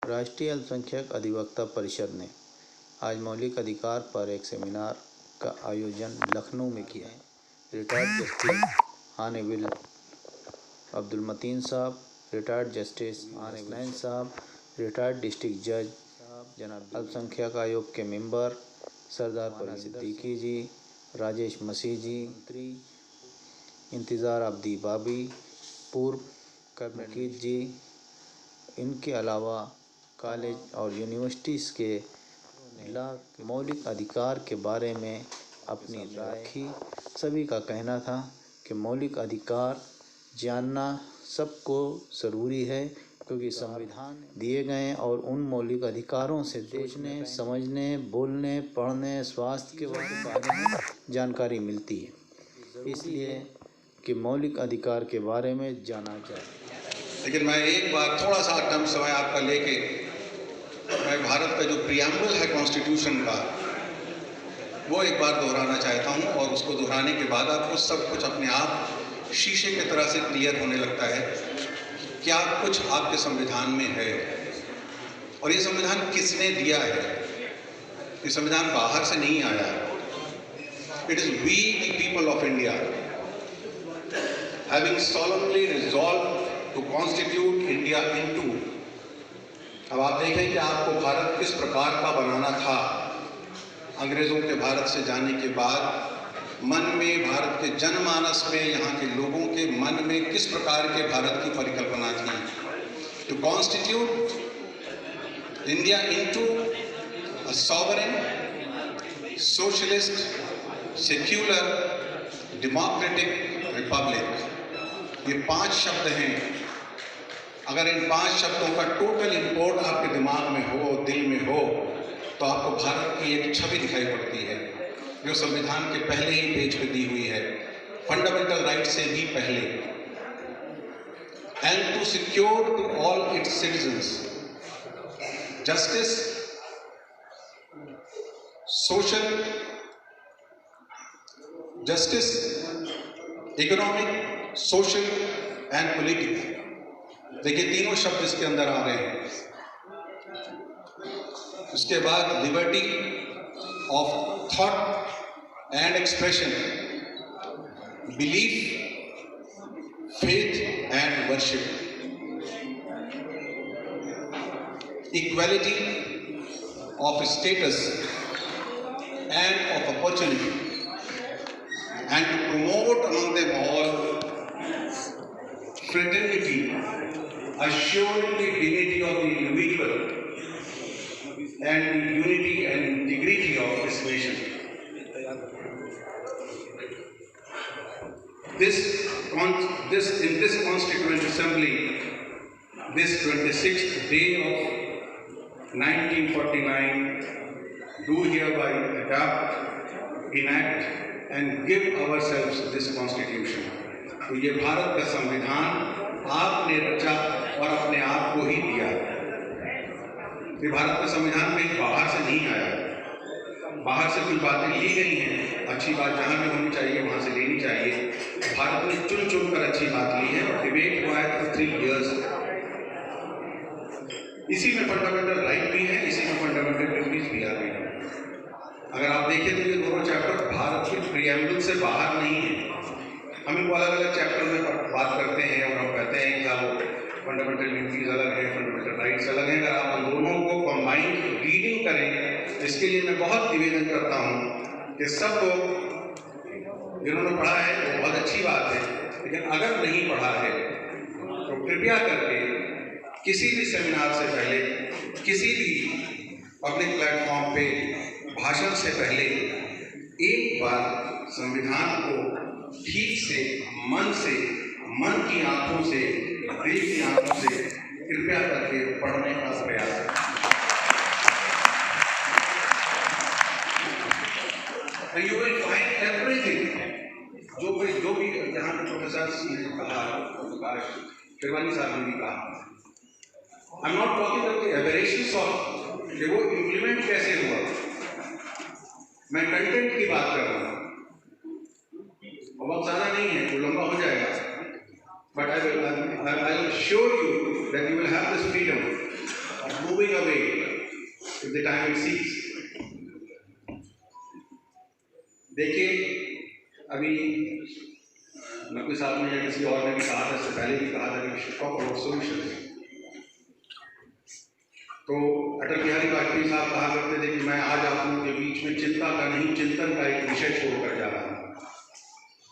राष्ट्रीय अल्पसंख्यक अधिवक्ता परिषद ने आज मौलिक अधिकार पर एक सेमिनार का आयोजन लखनऊ में किया है। रिटायर्ड जस्टिस हानिबिल अब्दुल मतीन साहब, रिटायर्ड जस्टिस हानिबिल साहब, रिटायर्ड डिस्ट्रिक्ट जज जनाब अल्पसंख्यक आयोग के मेंबर सरदार परवीन सिद्दीकी जी, राजेश मसीह जी, मंत्री इंतज़ार अब्दी बाबी, पूर्व कर्मकीत जी, इनके अलावा कॉलेज और यूनिवर्सिटीज़ के मौलिक अधिकार के बारे में अपनी राय रखी। सभी का कहना था कि मौलिक अधिकार जानना सबको ज़रूरी है, क्योंकि संविधान दिए गए और उन मौलिक अधिकारों से देखने, समझने, बोलने, पढ़ने, स्वास्थ्य के बारे में जानकारी मिलती है, इसलिए कि मौलिक अधिकार के बारे में जाना चाहिए। लेकिन मैं एक बार थोड़ा सा कम समय आपका लेके मैं भारत का जो प्रियम्बल है कॉन्स्टिट्यूशन का, वो एक बार दोहराना चाहता हूँ, और उसको दोहराने के बाद आपको सब कुछ अपने आप शीशे की तरह से क्लियर होने लगता है क्या कुछ आपके संविधान में है और ये संविधान किसने दिया है। ये संविधान बाहर से नहीं आया, it is we the people of India having solemnly resolved to constitute India into। अब आप देखें कि आपको भारत किस प्रकार का बनाना था। अंग्रेजों के भारत से जाने के बाद मन में, भारत के जनमानस में, यहाँ के लोगों के मन में किस प्रकार के भारत की परिकल्पना थी। To constitute India into a sovereign, socialist, secular, democratic republic. ये 5 शब्द हैं। अगर इन 5 शब्दों का टोटल इंपोर्ट आपके दिमाग में हो, दिल में हो, तो आपको भारत की एक छवि दिखाई पड़ती है जो संविधान के पहले ही पेज पे दी हुई है, फंडामेंटल राइट से भी पहले। And to secure to all its citizens justice, social justice, economic, social and political. देखिए, तीनों शब्द इसके अंदर आ रहे हैं। उसके बाद liberty of thought and expression, belief, faith and worship, equality of status end of opportunity, and to promote among them all fraternity, assuring the dignity of the individual and the unity and integrity of this nation. In this Constituent Assembly, this 26th day of 1949, do hereby adopt, enact and give ourselves this constitution। तो ये भारत का संविधान आपने रचा और अपने आप को ही दिया। ये भारत का संविधान कहीं बाहर से नहीं आया। बाहर से कुछ बातें ली गई हैं, अच्छी बात जहाँ भी होनी चाहिए वहाँ से लेनी चाहिए। भारत ने चुन चुन कर अच्छी बात ली है और डिबेट हुआ है फॉर 3 years। इसी में फंडामेंटल राइट भी है, इसी में फंडामेंटल ड्यूटीज भी आ गई है। अगर आप देखें तो ये दोनों चैप्टर भारत के प्रियम्बल से बाहर नहीं है। हम इनको अलग अलग चैप्टर में बात करते हैं और हम कहते हैं कि वो फंडामेंटल ड्यूटीज अलग है, फंडामेंटल राइट्स अलग हैं। अगर आप उन दोनों को कंबाइंड रीडिंग करें, इसके लिए मैं बहुत निवेदन करता हूँ कि सब लोग जिन्होंने पढ़ा है वो बहुत अच्छी बात है, लेकिन अगर नहीं पढ़ा है तो कृपया करके किसी भी सेमिनार से पहले, किसी भी पब्लिक प्लेटफॉर्म पे भाषण से पहले एक बार संविधान को ठीक से, मन की आंखों से, दिल की आंखों से कृपया करके पढ़ने का प्रयास करें। You will find everything जो भी यहाँ पे प्रोफेसर ने कहा, शिरवानी साहब ने भी कहा। I'm not talking about the aberrations of कि वो इम्प्लीमेंट कैसे हुआ, मैं कंटेंट की बात कर रहा हूँ। बहुत ज़्यादा नहीं है, वो लंबा हो जाएगा, but I will assure you that you will have this freedom moving away if the time it seeks. देखिए, अभी नकवी साहब ने या किसी और ने भी कहा था, इससे पहले भी कहा था कि should talk about solutions. तो अटल बिहारी वाजपेयी साहब कहा करते थे कि मैं आज आप लोगों के बीच में चिंता का नहीं, चिंतन का एक विषय छोड़कर जा रहा हूँ।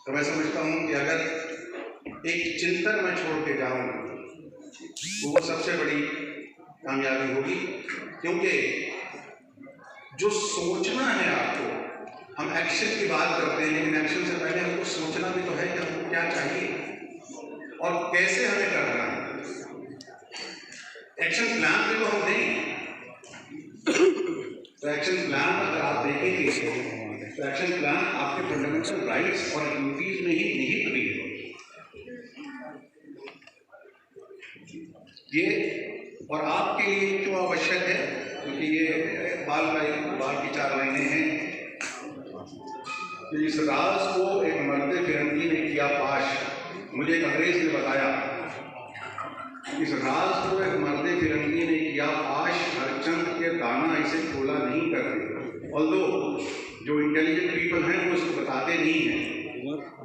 तो मैं समझता हूँ कि अगर एक चिंतन मैं छोड़ के जाऊँ तो वो सबसे बड़ी कामयाबी होगी, क्योंकि जो सोचना है आपको, हम एक्शन की बात करते हैं, लेकिन एक्शन से पहले हमको सोचना भी तो है कि हमको क्या चाहिए और कैसे हमें करना है। एक्शन प्लान भी तो हम दें। तो एक्शन प्लान अगर आप देखेंगे तो एक्शन प्लान आपके फंडामेंटल राइट्स और ड्यूटीज में ही निहित भी है। ये और आपके लिए क्यों आवश्यक है, क्योंकि ये बाल की 4 लाइनें हैं कि इस राज को एक मर्द फिरंगी ने किया पाश। मुझे एक अंग्रेज ने बताया, इस राज को एक मर्द फिरंगी ने किया पाश, हरचंद के दाना इसे खोला नहीं करते। ऑल्दो जो इंटेलिजेंट पीपल हैं वो इसको बताते नहीं हैं।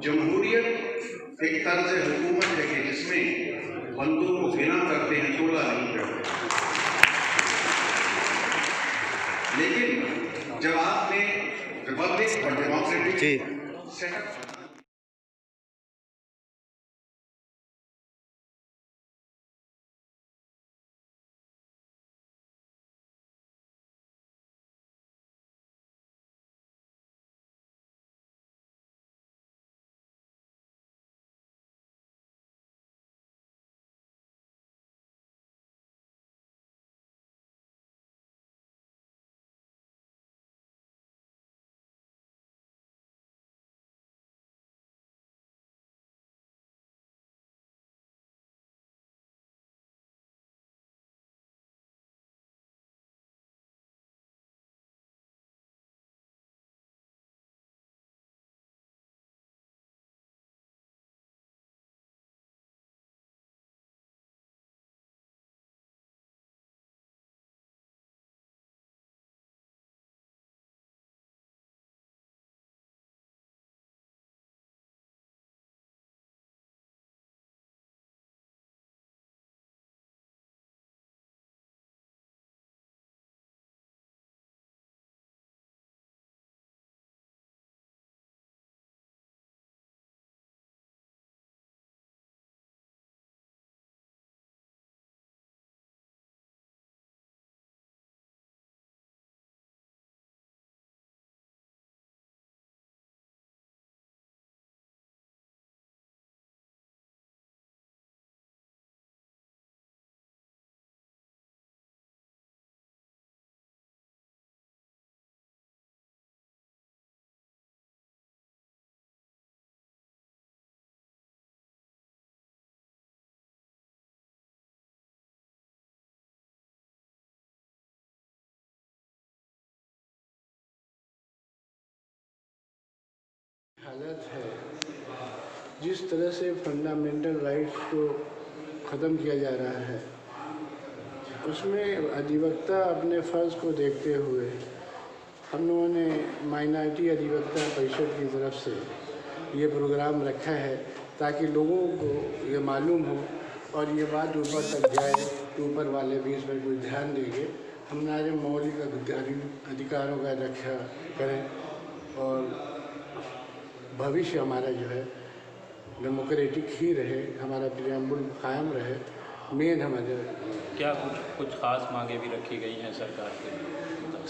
जमहूरियत एक तर्ज हुकूमत है कि जिसमें बंदों को बिना करते हैं, तोला नहीं करते। लेकिन जब आपने रिपब्लिक और डेमोक्रेटिक सेटअप हालत है, जिस तरह से फंडामेंटल राइट्स को ख़त्म किया जा रहा है, उसमें अधिवक्ता अपने फ़र्ज़ को देखते हुए हम लोगों ने माइनॉरिटी अधिवक्ता परिषद की तरफ से ये प्रोग्राम रखा है ताकि लोगों को ये मालूम हो और ये बात ऊपर तक जाए कि ऊपर वाले भी इस पर कोई ध्यान देंगे, हमारे मौलिक अधिकारों का रक्षा करें और भविष्य हमारा जो है डेमोक्रेटिक ही रहे, हमारा प्रियम्बल कायम रहे। मेन हमारे क्या कुछ खास मांगे भी रखी गई हैं सरकार के?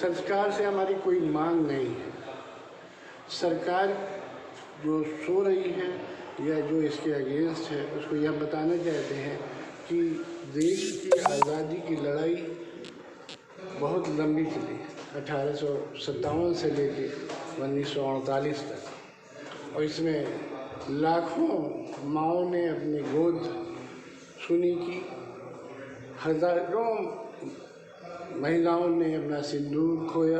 सरकार से हमारी कोई मांग नहीं है। सरकार जो सो रही है या जो इसके अगेंस्ट है, उसको यह बताना चाहते हैं कि देश की आज़ादी की लड़ाई बहुत लंबी चली, 1857 से लेके 1948 तक, और इसमें लाखों माँओं ने अपनी गोद सुनी की, हज़ारों महिलाओं ने अपना सिंदूर खोया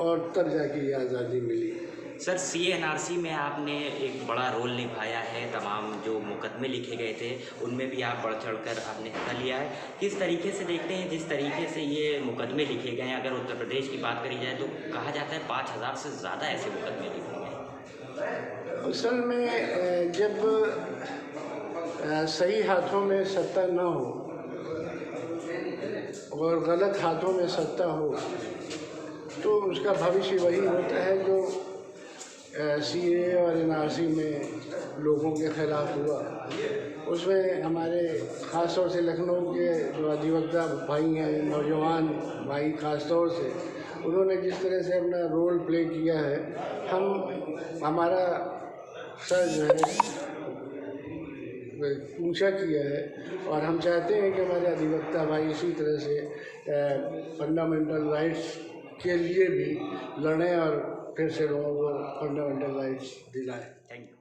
और तब जाके ये आज़ादी मिली। सर CA/NRC में आपने एक बड़ा रोल निभाया है, तमाम जो मुकदमे लिखे गए थे उनमें भी आप बढ़ चढ़कर आपने हिस्सा लिया है। किस तरीके से देखते हैं, जिस तरीके से ये मुकदमे लिखे गए हैं, अगर उत्तर प्रदेश की बात करी जाए तो कहा जाता है 5000 से ज़्यादा ऐसे मुकदमे लिखे गए। असल में जब सही हाथों में सत्ता न हो और गलत हाथों में सत्ता हो तो उसका भविष्य वही होता है जो CA और NRC में लोगों के खिलाफ हुआ। उसमें हमारे ख़ास तौर से लखनऊ के जो अधिवक्ता भाई हैं, नौजवान भाई ख़ास तौर से, उन्होंने जिस तरह से अपना रोल प्ले किया है, हमारा सर जो है ऊंचा किया है और हम चाहते हैं कि हमारे अधिवक्ता भाई इसी तरह से फंडामेंटल राइट्स के लिए भी लड़ें और फिर से लोगों को फंडामेंटल राइट्स दिलाएं। Thank you.